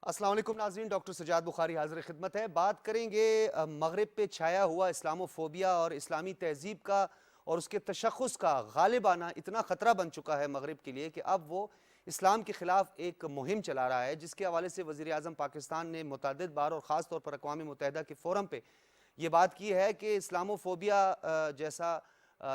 अस्सलाम वालेकुम नाज़रीन, डॉक्टर सजाद बुखारी हाज़िर खिदमत है। बात करेंगे मगरिब पे छाया हुआ इस्लामोफोबिया और इस्लामी तहज़ीब का और उसके तशख़्ख़ुस का गालिब आना इतना ख़तरा बन चुका है मगरिब के लिए कि अब वो इस्लाम के ख़िलाफ़ एक मुहिम चला रहा है, जिसके हवाले से वज़ीर आज़म पाकिस्तान ने मुतअद्दिद बार और ख़ास तौर पर अक़वाम मुत्तहिदा के फ़ोरम पे ये बात की है कि इस्लामोफोबिया जैसा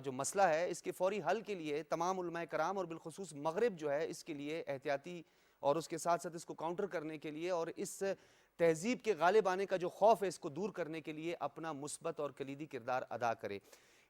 जो मसला है, इसके फ़ौरी हल के लिए तमाम उलमाए कराम और बिलख़ुसूस मगरिब जो है इसके लिए एहतियाती और उसके साथ साथ इसको काउंटर करने के लिए और इस तहज़ीब के गालिब आने का जो खौफ है इसको दूर करने के लिए अपना मुस्बत और कलीदी किरदार अदा करे।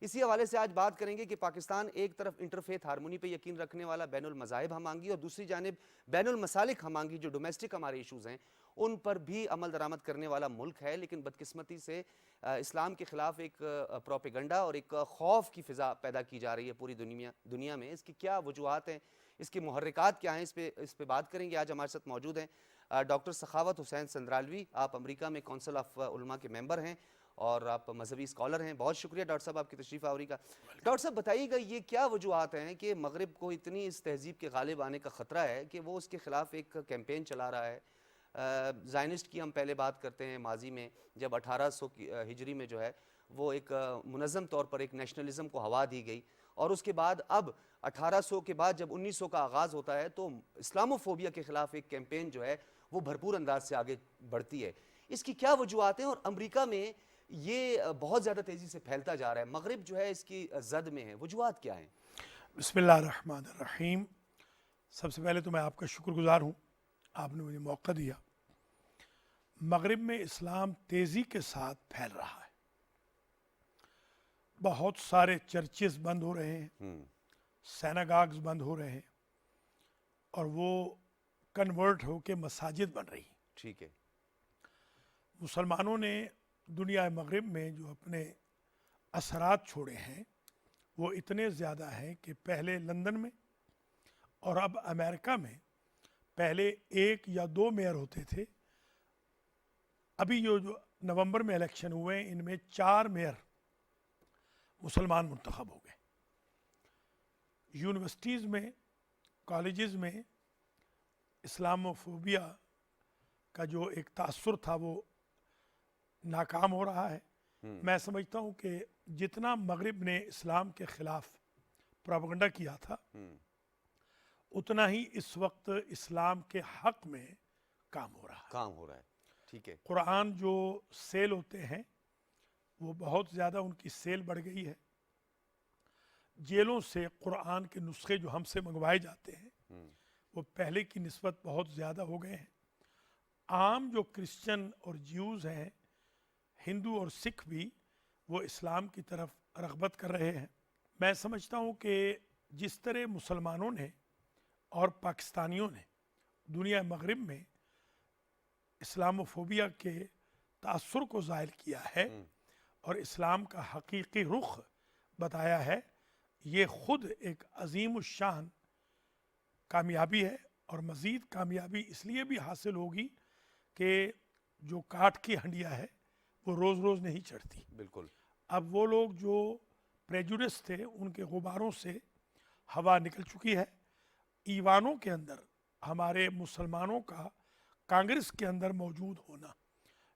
इसी हवाले से आज बात करेंगे कि पाकिस्तान एक तरफ इंटरफेथ हारमोनी पे यकीन रखने वाला बैनुल मज़ाहिब हमांगी और दूसरी जानिब बैनुल मसालिक हमांगी जो डोमेस्टिक हमारे इशूज़ हैं उन पर भी अमल दरामद करने वाला मुल्क है। लेकिन बदकिस्मती से इस्लाम के ख़िलाफ़ एक प्रोपेगंडा और एक खौफ की फ़िज़ा पैदा की जा रही है पूरी दुनिया में। इसकी क्या वजूहात हैं, इसके मुहर्रिकात क्या हैं, इस पे बात करेंगे। आज हमारे साथ मौजूद हैं डॉक्टर सखावत हुसैन संद्रालवी। आप अमेरिका में काउंसिल ऑफ उलमा के मेंबर हैं और आप मजहबी स्कॉलर हैं। बहुत शुक्रिया डॉक्टर साहब आपकी तशरीफ़ आवरी का। डॉक्टर साहब बताइएगा, ये क्या वजूहात हैं कि मगरिब को इतनी इस तहज़ीब के गालिब आने का ख़तरा है कि वो उसके ख़िलाफ़ एक कैंपेन चला रहा है। ज़ायनिस्ट की हम पहले बात करते हैं, माजी में जब 1800 की हिजरी में जो है वो एक मुनज़्ज़म तौर पर एक नेशनलिज़म को हवा दी गई और उसके बाद अब 1800 के बाद जब 1900 का आगाज़ होता है तो इस्लामोफोबिया के ख़िलाफ़ एक कैंपेन जो है वो भरपूर अंदाज से आगे बढ़ती है। इसकी क्या वजूहात हैं और अमेरिका में ये बहुत ज़्यादा तेज़ी से फैलता जा रहा है, मगरिब जो है इसकी जद में है, वजूहात क्या हैं? बिस्मिल्लाहिर्रहमानिर्रहीम। सबसे पहले तो मैं आपका शुक्रगुजार हूँ, आपने मुझे मौका दिया। मगरिब में इस्लाम तेज़ी के साथ फैल रहा है, बहुत सारे चर्चेस बंद हो रहे हैं, सिनेगॉग्स बंद हो रहे हैं और वो कन्वर्ट होके मसाजिद बन रही हैं। ठीक है। मुसलमानों ने दुनिया मगरिब में जो अपने असरात छोड़े हैं वो इतने ज़्यादा हैं कि पहले लंदन में और अब अमेरिका में पहले 1 या 2 मेयर होते थे। अभी जो नवंबर में इलेक्शन हुए इनमें 4 मेयर मुसलमान मुंतखब हो गए। यूनिवर्सिटीज़ में, कॉलेजेस में इस्लामोफोबिया का जो एक तासुर था वो नाकाम हो रहा है। मैं समझता हूँ कि जितना मगरिब ने इस्लाम के ख़िलाफ़ प्रोपेगेंडा किया था उतना ही इस वक्त इस्लाम के हक़ में काम हो रहा है। ठीक है। कुरान जो सेल होते हैं वो बहुत ज़्यादा उनकी सेल बढ़ गई है। जेलों से कुरान के नुस्खे जो हमसे मंगवाए जाते हैं वो पहले की निस्बत बहुत ज़्यादा हो गए हैं। आम जो क्रिश्चियन और ज्यूज़ हैं, हिंदू और सिख भी, वो इस्लाम की तरफ रग़बत कर रहे हैं। मैं समझता हूँ कि जिस तरह मुसलमानों ने और पाकिस्तानियों ने दुनिया मगरिब में इस्लामोफोबिया के तासुर को ज़ाहिर किया है और इस्लाम का हकीकी रुख बताया है, ये ख़ुद एक अज़ीम शान कामयाबी है। और मज़ीद कामयाबी इसलिए भी हासिल होगी कि जो काठ की हंडिया है वो रोज़ रोज़ नहीं चढ़ती। बिल्कुल। अब वो लोग जो प्रेजुडिस थे उनके गुबारों से हवा निकल चुकी है। ईवानों के अंदर हमारे मुसलमानों का कांग्रेस के अंदर मौजूद होना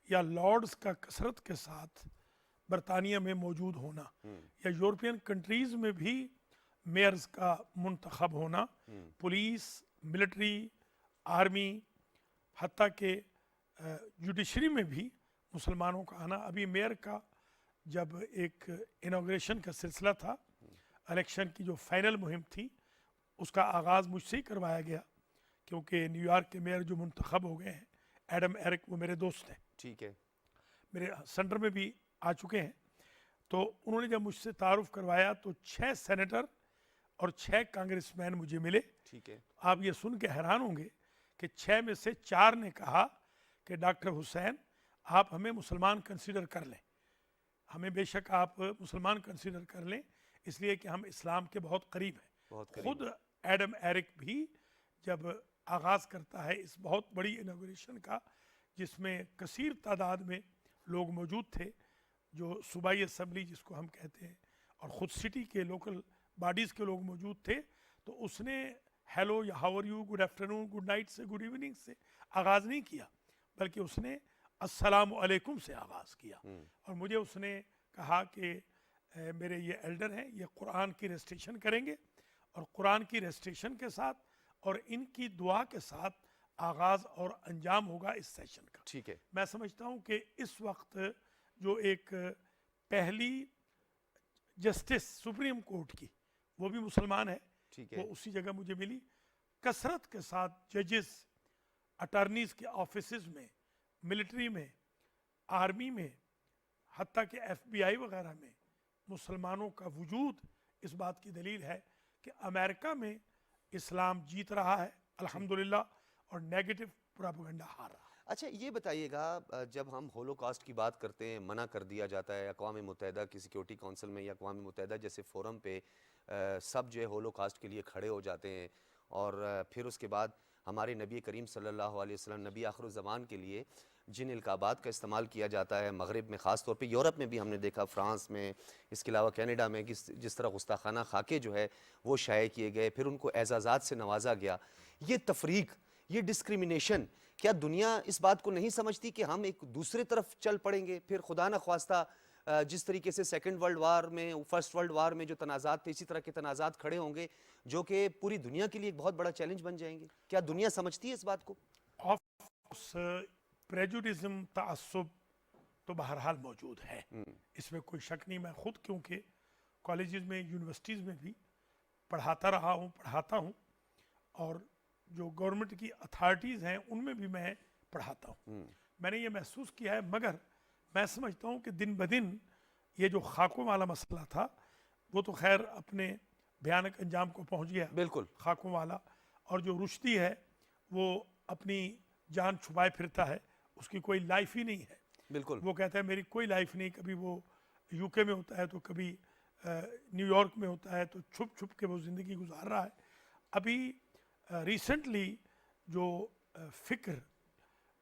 या लॉर्ड्स का कसरत के साथ बरतानिया में मौजूद होना या यूरोपियन कंट्रीज़ में भी मेयर्स का मुंतखब होना, पुलिस, मिलिट्री, आर्मी, हत्ता के जुडिशरी में भी मुसलमानों का आना। अभी मेयर का जब एक इनॉग्रेशन का सिलसिला था, इलेक्शन की जो फाइनल मुहिम थी उसका आगाज़ मुझसे ही करवाया गया क्योंकि न्यूयॉर्क के मेयर जो मुंतखब हो गए हैं एडम एरिक, वो मेरे दोस्त हैं। ठीक है। मेरे सेंटर में भी आ चुके हैं। तो उन्होंने जब मुझसे तारुफ करवाया तो 6 सेनेटर और 6 कांग्रेसमैन मुझे मिले। ठीक है। आप ये सुन के हैरान होंगे कि 6 में से 4 ने कहा कि डॉक्टर हुसैन आप हमें मुसलमान कंसीडर कर लें, हमें बेशक आप मुसलमान कंसीडर कर लें इसलिए कि हम इस्लाम के बहुत करीब हैं। खुद एडम एरिक भी जब आगाज़ करता है इस बहुत बड़ी इनॉग्रेशन का जिसमें कसीर तादाद में लोग मौजूद थे, जो सूबाई असम्बली जिसको हम कहते हैं और ख़ुद सिटी के लोकल बॉडीज़ के लोग मौजूद थे, तो उसने हेलो या how are you, good afternoon, good night से, गुड इवनिंग से आगाज़ नहीं किया, बल्कि उसने अस्सलाम वालेकुम से आगाज़ किया। और मुझे उसने कहा कि मेरे ये एल्डर हैं, ये कुरान की रेस्ट्रिक्शन करेंगे और कुरान की रेस्ट्रिक्शन के साथ और इनकी दुआ के साथ आगाज़ और अंजाम होगा इस सेशन का। ठीक है। मैं समझता हूँ कि इस वक्त जो एक पहली जस्टिस सुप्रीम कोर्ट की, वो भी मुसलमान है, ठीक वो है। उसी जगह मुझे मिली। कसरत के साथ जजेस, अटॉर्नीज के ऑफिसेज में, मिलिट्री में, आर्मी में, हत्ता कि FBI वगैरह में मुसलमानों का वजूद इस बात की दलील है कि अमेरिका में इस्लाम जीत रहा है अल्हम्दुलिल्लाह, और नेगेटिव प्रोपेगेंडा हार रहा है। अच्छा, ये बताइएगा, जब हम होलोकॉस्ट की बात करते हैं, मना कर दिया जाता है अक़वाम मुत्तहिदा की सिक्योरिटी काउंसिल में या अक़वाम मुत्तहिदा जैसे फोरम पे, सब जो है होलोकॉस्ट के लिए खड़े हो जाते हैं, और फिर उसके बाद हमारे नबी करीम सल्लल्लाहु अलैहि वसल्लम नबी आखिर ज़मान के लिए जिन इल्क़ाबात का इस्तेमाल किया जाता है मगरिब में, ख़ास तौर पे यूरोप में भी हमने देखा, फ्रांस में, इसके अलावा कनाडा में, जिस तरह गुस्ताखाना खाके जो है वो शाये किए गए, फिर उनको एज़ाज़ात से नवाजा गया। ये तफरीक, ये डिस्क्रिमिनेशन, क्या दुनिया इस बात को नहीं समझती कि हम एक दूसरे तरफ चल पड़ेंगे? फिर खुदा न ख्वास्ता जिस तरीके से सेकंड वर्ल्ड वार में, फर्स्ट वर्ल्ड वार में जो तनाज़ात थे, इसी तरह के तनाज़ात खड़े होंगे जो कि पूरी दुनिया के लिए एक बहुत बड़ा चैलेंज बन जाएंगे। क्या दुनिया समझती है इस बात को? प्रेजुडिज्म, तासुब तो बहरहाल मौजूद है, इसमें कोई शक नहीं। मैं खुद क्योंकि कॉलेजेस में, यूनिवर्सिटीज़ में भी पढ़ाता रहा हूँ, पढ़ाता हूँ, और जो गवर्नमेंट की अथॉरिटीज़ हैं उनमें भी मैं पढ़ाता हूँ। मैंने ये महसूस किया है, मगर मैं समझता हूँ कि दिन ब दिन ये जो खाकों वाला मसला था, वो तो खैर अपने भयानक अंजाम को पहुँच गया, बिल्कुल। खाकों वाला। और जो रुश्दी है वो अपनी जान छुपाए फिरता है, उसकी कोई लाइफ ही नहीं है। बिल्कुल। वो कहता है मेरी कोई लाइफ नहीं, कभी वो यूके में होता है तो कभी न्यूयॉर्क में होता है, तो छुप छुप के वो ज़िंदगी गुजार रहा है। अभी रिसेंटली जो फ़िक्र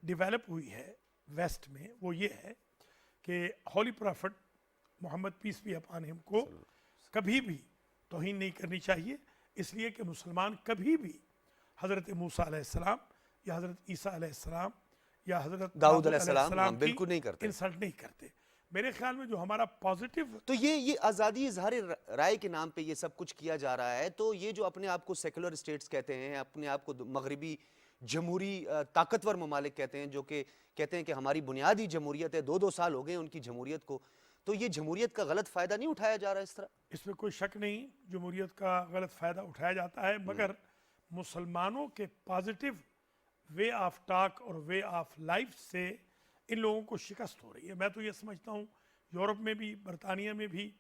डेवलप हुई है वेस्ट में, वो ये है कि holy prophet Mohammad peace be upon him को कभी भी तौहीन नहीं करनी चाहिए, इसलिए कि मुसलमान कभी भी हज़रत मूसा अलैहिस्सलाम या हज़रत ईसा अलैहिस्सलाम या हज़रत दाऊद अलैहिस्सलाम बिल्कुल नहीं करते, इंसल्ट नहीं करते। मेरे ख्याल में जो हमारा पॉजिटिव, तो ये आज़ादी इज़हार राय के नाम पे ये सब कुछ किया जा रहा है, तो ये जो अपने आप को सेकुलर स्टेट्स कहते हैं, अपने आप को मगरबी जमहूरी ताकतवर ममालिक कहते हैं, जो कि कहते हैं कि हमारी बुनियादी जमहूरियत है, 2-2 साल हो गए उनकी जमहूरियत को, तो ये जमहूरियत का गलत फ़ायदा नहीं उठाया जा रहा इस तरह? इसमें कोई शक नहीं, जमहूरियत का गलत फ़ायदा उठाया जाता है, मगर मुसलमानों के पॉजिटिव वे ऑफ टॉक और वे ऑफ लाइफ से इन लोगों को शिकस्त हो रही है। मैं तो ये समझता हूँ यूरोप में भी, बरतानिया में भी,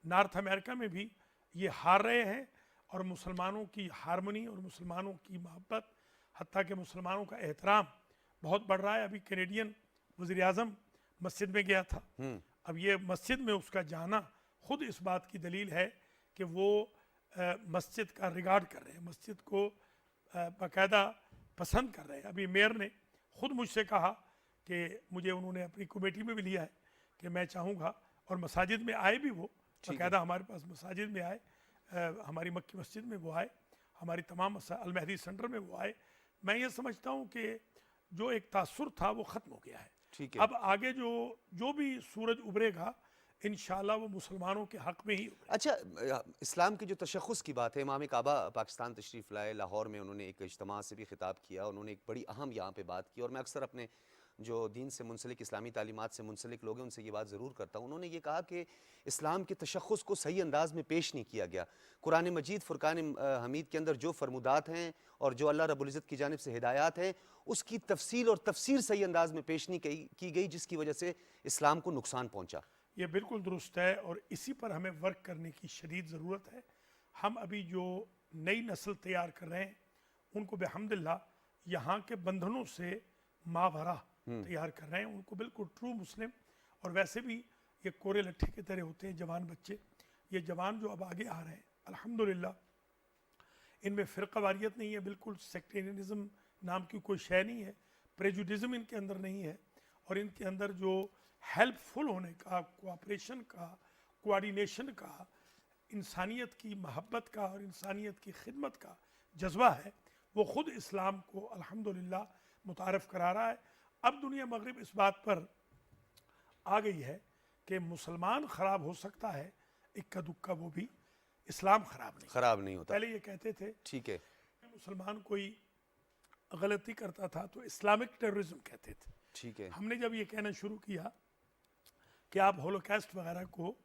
नॉर्थ अमेरिका में भी ये हार रहे हैं, और मुसलमानों की हारमोनी और मुसलमानों की मोहब्बत, हत्ता कि मुसलमानों का एहतराम बहुत बढ़ रहा है। अभी कैनेडियन वज़ीर-ए-आज़म मस्जिद में गया था, अब ये मस्जिद में उसका जाना खुद इस बात की दलील है कि वो मस्जिद का रिगार्ड कर रहे हैं, मस्जिद को बाकायदा पसंद कर रहे हैं। अभी मेयर ने खुद मुझसे कहा कि मुझे उन्होंने अपनी कमेटी में भी लिया है कि मैं चाहूँगा, और मसाजिद में आए भी वो, बाकायदा हमारे पास मसाजिद में आए, हमारी मक्की मस्जिद में वो आए, हमारी तमाम अल महदी सेंटर में वो आए। मैं ये समझता हूँ कि जो एक तासुर था वो ख़त्म हो गया है। ठीक है। अब आगे जो भी सूरज उभरेगा इंशाअल्लाह वो मुसलमानों के हक़ में ही उभरेगा। अच्छा, इस्लाम की जो तशख़्ख़ुस की बात है, इमाम काबा पाकिस्तान तशरीफ़ लाए, लाहौर में उन्होंने एक इज्तिमा से भी ख़िताब किया, उन्होंने एक बड़ी अहम यहाँ पे बात की, और मैं अक्सर अपने जो दीन से मुंसलिक, इस्लामी तालीमात से मुंसलिक लोग हैं उनसे ये बात ज़रूर करता हूँ। उन्होंने ये कहा कि इस्लाम के तशख़्ख़ुस को सही अंदाज़ में पेश नहीं किया गया। कुरान मजीद फ़ुरक़ान हमीद के अंदर जो फरमुदात हैं और जो अल्लाह रब्बुल इज़्ज़त की जानिब से हिदायत हैं, उसकी तफसील और तफसीर सही अंदाज़ में पेश नहीं की गई, जिसकी वजह से इस्लाम को नुकसान पहुँचा। ये बिल्कुल दुरुस्त है, और इसी पर हमें वर्क करने की शदीद ज़रूरत है। हम अभी जो नई नस्ल तैयार कर रहे हैं उनको बेहम्दुलिल्लाह यहाँ के बंधनों से मावरा तैयार कर रहे हैं, उनको बिल्कुल ट्रू मुस्लिम, और वैसे भी ये कोरे लट्ठे की तरह होते हैं जवान बच्चे। ये जवान जो अब आगे आ रहे हैं अल्हम्दुलिल्लाह, इनमें फ़िरक़ावारियत नहीं है, बिल्कुल सेक्टेरियनिज़म नाम की कोई शय नहीं है, प्रेजुडिज़म इनके अंदर नहीं है, और इनके अंदर जो हेल्पफुल होने का, कोऑपरेशन का, कोऑर्डिनेशन का, इंसानियत की मोहब्बत का और इंसानियत की खिदमत का जज्बा है वो खुद इस्लाम को अल्हम्दुलिल्लाह मुतारफ़ करा रहा है। अब दुनिया मगरिब इस बात पर आ गई है कि मुसलमान ख़राब हो सकता है इक्का दुक्का, वो भी इस्लाम खराब नहीं होता। पहले ये कहते थे ठीक है। मुसलमान कोई गलती करता था तो इस्लामिक टेररिज्म कहते थे। ठीक है। हमने जब ये कहना शुरू किया कि आप होलोकॉस्ट वगैरह को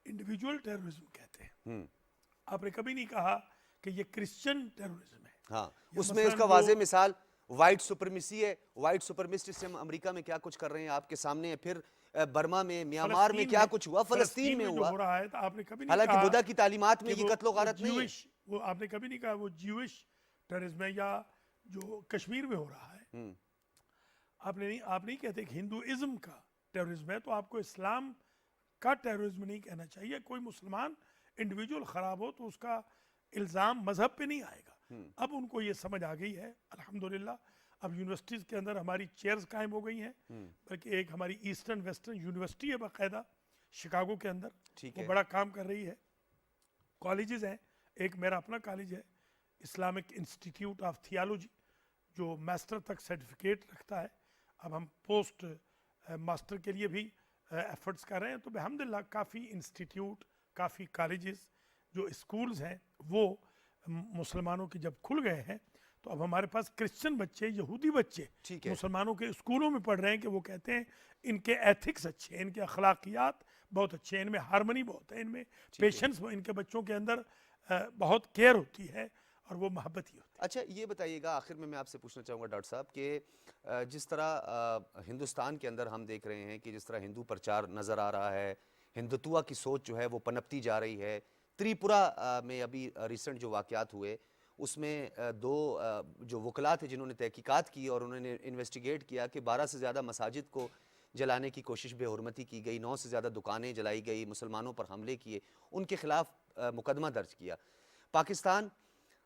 इंडिविजुअल टेररिज्म कहते हैं, आपने कभी नहीं कहा कि ये क्रिश्चियन टेररिज्म है। हाँ, या उसमें मसलन उसका वो- वाज़े मिसाल वाइट सुपरमेसी है। वाइट सुपरमिस्टिज्म अमेरिका में क्या कुछ कर रहे हैं आपके सामने है, फिर बर्मा में, म्यांमार में फ़लस्तीन क्या कुछ हुआ, फ़लस्तीन में जो हुआ। हो रहा है, तो आपने कभी नहीं हालांकि कहा बुद्धा की तालीमात में कि ये वो- कत्लो गारत नहीं है। ज्यूइश, वो आपने कभी नहीं कहा वो ज्यूइश टेररिज्म है या जो कश्मीर में हो रहा है। आप नहीं कहते कि हिंदुइज्म का टेररिज्म है, तो आपको इस्लाम का टेररिज्म नहीं कहना चाहिए। कोई मुसलमान इंडिविजुअल खराब हो तो उसका इल्ज़ाम मजहब पे नहीं आएगा। अब उनको ये समझ आ गई है अल्हम्दुलिल्लाह। अब यूनिवर्सिटीज़ के अंदर हमारी चेयर्स कायम हो गई हैं, बल्कि एक हमारी ईस्टर्न वेस्टर्न यूनिवर्सिटी है बाकायदा शिकागो के अंदर, ठीक वो है। बड़ा काम कर रही है। कॉलेजेस हैं, एक मेरा अपना कॉलेज है इस्लामिक इंस्टीट्यूट ऑफ थियोलॉजी, जो मास्टर तक सर्टिफिकेट रखता है। अब हम पोस्ट मास्टर के लिए भी एफर्ट्स कर रहे हैं। तो अल्हम्दुलिल्लाह काफ़ी इंस्टीट्यूट, काफ़ी कॉलेजेस, जो स्कूल्स हैं वो मुसलमानों के जब खुल गए हैं, तो अब हमारे पास क्रिश्चियन बच्चे, यहूदी बच्चे ठीक है। मुसलमानों के स्कूलों में पढ़ रहे हैं कि वो कहते हैं इनके एथिक्स अच्छे हैं, इनके अखलाकियात बहुत अच्छे हैं, इनमें हारमनी बहुत है, इनमें पेशेंस, इनके बच्चों के अंदर बहुत केयर होती है और वो मोहब्बत ही होती है। अच्छा, ये बताइएगा आखिर में मैं आपसे पूछना चाहूँगा डॉक्टर साहब कि जिस तरह हिंदुस्तान के अंदर हम देख रहे हैं कि जिस तरह हिंदू प्रचार नज़र आ रहा है, हिंदुत्व की सोच जो है वो पनपती जा रही है। त्रिपुरा में अभी रिसेंट जो वाक़यात हुए उसमें दो जो वकला थे जिन्होंने तहकीकात की और उन्होंने इन्वेस्टिगेट किया कि 12 से ज़्यादा मसाजिद को जलाने की कोशिश बेहुरमती की गई, 9 से ज़्यादा दुकानें जलाई गई, मुसलमानों पर हमले किए, उनके खिलाफ मुकदमा दर्ज किया। पाकिस्तान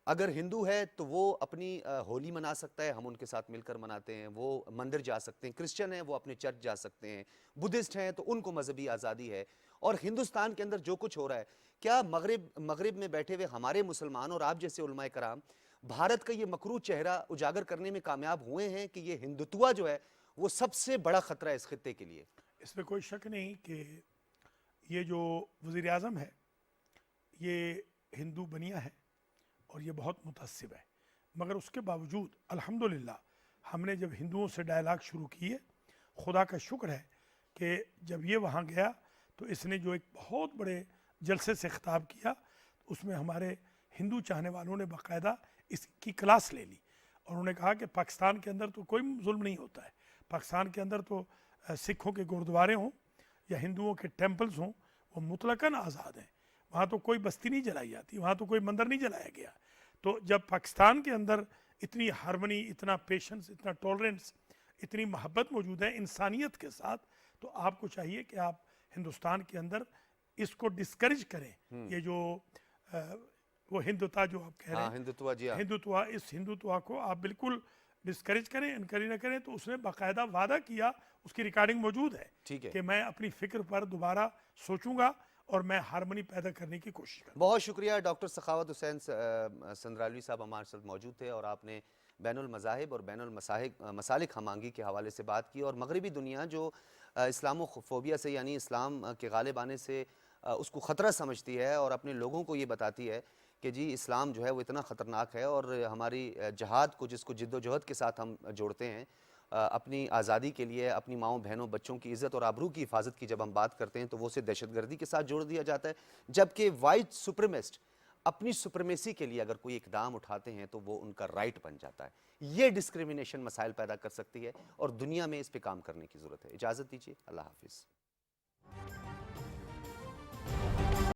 अगर हिंदू है तो वो अपनी होली मना सकता है, हम उनके साथ मिलकर मनाते हैं, वो मंदिर जा सकते हैं। क्रिश्चियन हैं वो अपने चर्च जा सकते हैं, बुद्धिस्ट हैं तो उनको मजहबी आज़ादी है। और हिंदुस्तान के अंदर जो कुछ हो रहा है, क्या मगरिब में बैठे हुए हमारे मुसलमान और आप जैसे उलमाए कराम भारत का ये मकरू चेहरा उजागर करने में कामयाब हुए हैं कि ये हिंदुत्व जो है वो सबसे बड़ा खतरा है इस खित्ते के लिए? इसमें कोई शक नहीं कि ये जो वज़ीर आज़म है ये हिंदू बनिया है और ये बहुत मुतअस्सिब है, मगर उसके बावजूद अल्हम्दुलिल्लाह हमने जब हिंदुओं से डायलाग शुरू किए, खुदा का शुक्र है कि जब ये वहाँ गया तो इसने जो एक बहुत बड़े जलसे से खिताब किया, उसमें हमारे हिंदू चाहने वालों ने बाकायदा इसकी क्लास ले ली और उन्होंने कहा कि पाकिस्तान के अंदर तो कोई जुल्म नहीं होता है। पाकिस्तान के अंदर तो सिखों के गुरुद्वारे हों या हिंदुओं के टेम्पल्स हों, वो मुतलकन आज़ाद हैं। वहाँ तो कोई बस्ती नहीं जलाई जाती, वहाँ तो कोई मंदिर नहीं जलाया गया। तो जब पाकिस्तान के अंदर इतनी हारमनी, इतना पेशेंस, इतना टॉलरेंस, इतनी मोहब्बत मौजूद है इंसानियत के साथ, तो आपको चाहिए कि आप हिंदुस्तान के अंदर इसको डिस्करेज करें। ये जो वो हिंदुत्व जो आप कह रहे हैं, हिंदुत्व, जी हाँ। हिंदुत्व, इस हिंदुत्व को आप बिल्कुल डिस्करेज करें, इनकरेज न करें। तो उसने बाकायदा वादा किया, उसकी रिकॉर्डिंग मौजूद है, ठीक है कि मैं अपनी फ़िक्र पर दोबारा सोचूंगा और मैं हारमनी पैदा करने की कोशिश करूँगा। बहुत शुक्रिया डॉक्टर सखावत हुसैन संद्रालवी साहब हमारे साथ मौजूद थे और आपने बैनुल मज़ाहिब और बैनुल मसालिक हमांगी के हवाले से बात की और मगरबी दुनिया जो इस्लामोफोबिया से यानी इस्लाम के गालिब आने से उसको ख़तरा समझती है और अपने लोगों को ये बताती है कि जी इस्लाम जो है वो इतना ख़तरनाक है और हमारी जहाद को, जिसको जिद्दोजहद के साथ हम जोड़ते हैं अपनी आज़ादी के लिए, अपनी माँओं बहनों बच्चों की इज़्ज़त और आबरू की हिफाजत की जब हम बात करते हैं तो वो उसे दहशतगर्दी के साथ जोड़ दिया जाता है। जबकि वाइट सुप्रीमिस्ट अपनी सुप्रीमेसी के लिए अगर कोई इकदाम उठाते हैं तो वो उनका राइट बन जाता है। ये डिस्क्रिमिनेशन मसाइल पैदा कर सकती है और दुनिया में इस पे काम करने की ज़रूरत है। इजाज़त दीजिए, अल्लाह हाफिज़।